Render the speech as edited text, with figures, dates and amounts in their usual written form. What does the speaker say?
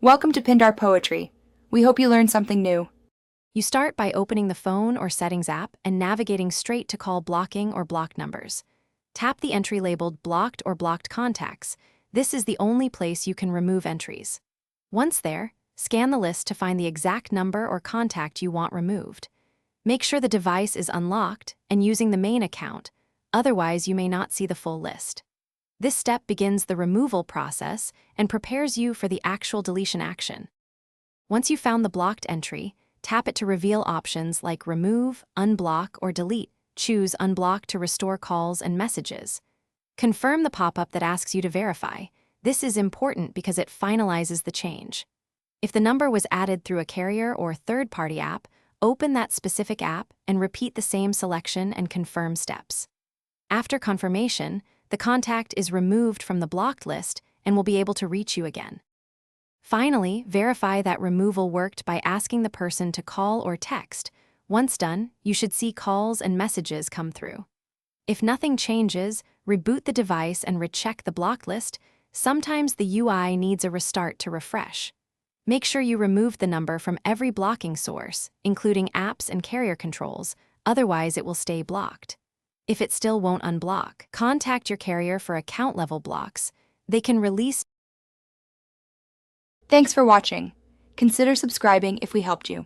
Welcome to Pindar Poetry. We hope you learned something new. You start by opening the phone or settings app and navigating straight to call blocking or blocked numbers. Tap the entry labeled blocked or blocked contacts. This is the only place you can remove entries. Once there, scan the list to find the exact number or contact you want removed. Make sure the device is unlocked and using the main account, otherwise you may not see the full list. This step begins the removal process and prepares you for the actual deletion action. Once you've found the blocked entry, tap it to reveal options like remove, unblock, or delete. Choose unblock to restore calls and messages. Confirm the pop-up that asks you to verify. This is important because it finalizes the change. If the number was added through a carrier or third-party app, open that specific app and repeat the same selection and confirm steps. After confirmation, the contact is removed from the blocked list and will be able to reach you again. Finally, verify that removal worked by asking the person to call or text. Once done, you should see calls and messages come through. If nothing changes, reboot the device and recheck the blocked list. Sometimes the UI needs a restart to refresh. Make sure you remove the number from every blocking source, including apps and carrier controls, otherwise it will stay blocked. If it still won't unblock, contact your carrier for account-level blocks. They can release. Thanks for watching. Consider subscribing if we helped you.